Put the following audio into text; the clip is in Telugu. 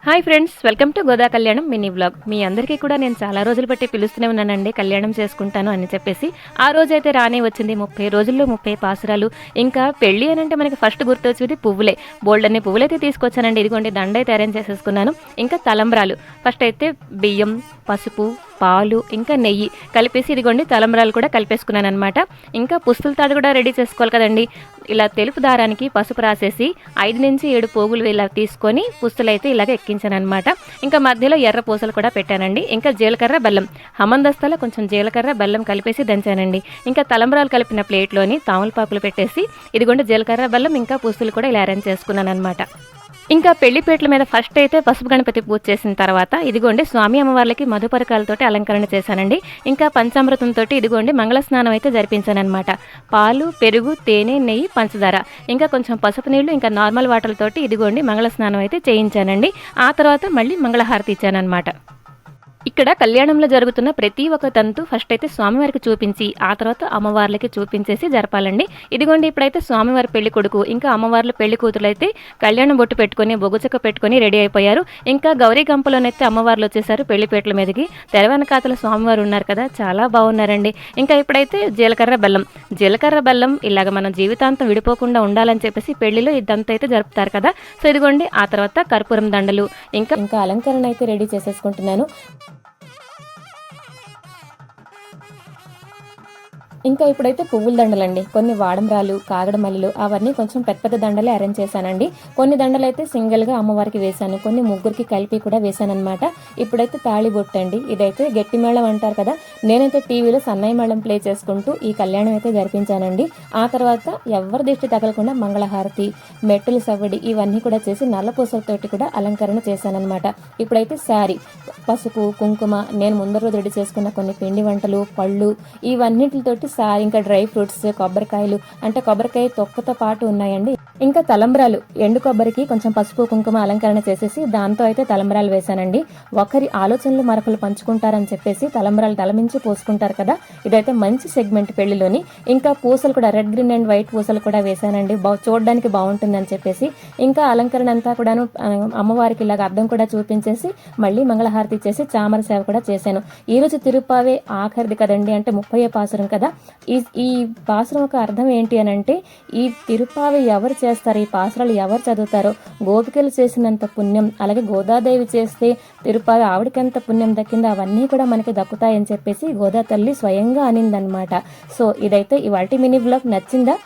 హాయ్ ఫ్రెండ్స్, వెల్కమ్ టు గోదా కళ్యాణం మినీ వ్లాగ్. మీ అందరికీ కూడా నేను చాలా రోజులు బట్టి పిలుస్తూనే ఉన్నానండి కళ్యాణం చేసుకుంటాను అని చెప్పేసి. ఆ రోజైతే రానే వచ్చింది. 30 రోజుల్లో 30 పాసురాలు. ఇంకా పెళ్లి అని అంటే మనకి ఫస్ట్ గుర్తొచ్చేది పువ్వులే. బోల్డ్ అన్ని పువ్వులైతే తీసుకొచ్చానండి. ఇదిగోండి దండ అయితే అరేంజ్ చేసేసుకున్నాను. ఇంకా తలంబ్రాలు. ఫస్ట్ అయితే బియ్యం, పసుపు, పాలు ఇంకా నెయ్యి కలిపేసి ఇదిగోండి తలంబ్రాలు కూడా కలిపేసుకున్నాను అనమాట. ఇంకా పుస్తుల తాడు కూడా రెడీ చేసుకోవాలి కదండి. ఇలా తెలుపు దారానికి పసుపు రాసేసి 5 నుంచి 7 పోగులు ఇలా తీసుకొని పుస్తులైతే ఇలాగ ఎక్కించాను అనమాట. ఇంకా మధ్యలో ఎర్ర పూసలు కూడా పెట్టానండి. ఇంకా జీలకర్ర బెల్లం హమందస్తాలో కొంచెం జీలకర్ర బెల్లం కలిపేసి దంచానండి. ఇంకా తలంబ్రాలు కలిపిన ప్లేట్లోని తామలపాకులు పెట్టేసి ఇదిగోండి జీలకర్ర బెల్లం ఇంకా పుస్తులు కూడా ఇలా అరేంజ్ చేసుకున్నాను అనమాట. ఇంకా పెళ్లిపేట్ల మీద ఫస్ట్ అయితే పసుపు గణపతి పూజ చేసిన తర్వాత ఇదిగోండి స్వామి అమ్మవార్లకి మధుపరకాలతోటి అలంకరణ చేశానండి. ఇంకా పంచామృతంతో ఇదిగోండి మంగళ స్నానం అయితే జరిపించానమాట. పాలు, పెరుగు, తేనె, నెయ్యి, పంచదార ఇంకా కొంచెం పసుపు నీళ్లు ఇంకా నార్మల్ వాటర్ తోటి ఇదిగోండి మంగళ స్నానం అయితే చేయించానండి. ఆ తర్వాత మళ్ళీ మంగళహారతి ఇచ్చానమాట. ఇక్కడ కళ్యాణంలో జరుగుతున్న ప్రతి ఒక్క తంతు ఫస్ట్ అయితే స్వామివారికి చూపించి ఆ తర్వాత అమ్మవార్లకి చూపించేసి జరపాలండి. ఇదిగోండి ఇప్పుడైతే స్వామివారి పెళ్లి కొడుకు ఇంకా అమ్మవార్ల పెళ్లి కూతురు అయితే కళ్యాణం బొట్టు పెట్టుకొని బొగుచక పెట్టుకొని రెడీ అయిపోయారు. ఇంకా గౌరీ గంపలోనైతే అమ్మవార్లు వచ్చేసారు పెళ్లిపేటల మీదకి. తెరవెనకాతల స్వామివారు ఉన్నారు కదా, చాలా బాగున్నారండి. ఇంకా ఇప్పుడైతే జీలకర్ర బెల్లం ఇలాగ మనం జీవితాంతం విడిపోకుండా ఉండాలని చెప్పేసి పెళ్లిలో ఇదంతా అయితే జరుపుతారు కదా. సో ఇదిగోండి ఆ తర్వాత కర్పూరం దండలు ఇంకా అలంకరణ అయితే రెడీ చేసేసుకుంటున్నాను. ఇంకా ఇప్పుడైతే పువ్వుల దండలండి. కొన్ని వాడంబ్రాలు, కాగడ మల్లెలు అవన్నీ కొంచెం పెద్ద పెద్ద దండలే అరేంజ్ చేశానండి. కొన్ని దండలు అయితే సింగిల్గా అమ్మవారికి వేశాను, కొన్ని ముగ్గురికి కలిపి కూడా వేశాను అనమాట. ఇప్పుడైతే తాళి బొట్టండి. ఇదైతే గట్టి మేళం అంటారు కదా, నేనైతే టీవీలో సన్నాయి మేళం ప్లే చేసుకుంటూ ఈ కళ్యాణం అయితే జరిపించానండి. ఆ తర్వాత ఎవరి దృష్టి తగలకుండా మంగళహారతి, మెట్టుల సవ్వడి ఇవన్నీ కూడా చేసి నల్ల పూసలతోటి కూడా అలంకరణ చేశానమాట. ఇప్పుడైతే శారీ, పసుపు, కుంకుమ, నేను ముందర రోజు రెడీ చేసుకున్న కొన్ని పిండి వంటలు, పళ్ళు ఇవన్నిటితోటి ఇంకా డ్రై ఫ్రూట్స్, కొబ్బరికాయలు అంటే కొబ్బరికాయ తొక్కతో పాటు ఉన్నాయండి. ఇంకా తలంబ్రాలు, ఎండు కొబ్బరికి కొంచెం పసుపు కుంకుమ అలంకరణ చేసేసి దాంతో అయితే తలంబ్రాలు వేశానండి. ఒకరి ఆలోచనలు మరొకరు పంచుకుంటారని చెప్పేసి తలంబ్రాలు తలమించి పోసుకుంటారు కదా, ఇదైతే మంచి సెగ్మెంట్ పెళ్లిలోని. ఇంకా పూసలు కూడా రెడ్, గ్రీన్ అండ్ వైట్ పూసలు కూడా వేశానండి, చూడడానికి బాగుంటుందని చెప్పేసి. ఇంకా అలంకరణ అంతా కూడాను అమ్మవారికి ఇలాగ అద్దం కూడా చూపించేసి మళ్ళీ మంగళహారతి ఇచ్చేసి చామర సేవ కూడా చేశాను. ఈ రోజు తిరుపావే ఆఖరిది కదండి, అంటే 30వ పాసురం కదా. ఈ పాసురం ఒక అర్థం ఏంటి అని అంటే, ఈ తిరుపావి ఎవరు చేస్తారు, ఈ పాసురాలు ఎవరు చదువుతారో గోపికలు చేసినంత పుణ్యం అలాగే గోదాదేవి చేస్తే తిరుపావి ఆవిడకెంత పుణ్యం దక్కిందో అవన్నీ కూడా మనకి దక్కుతాయని చెప్పేసి గోదా తల్లి స్వయంగా అనిందనమాట. సో ఇదైతే ఇవాల్టి మినీ వ్లాగ్ నచ్చిందా?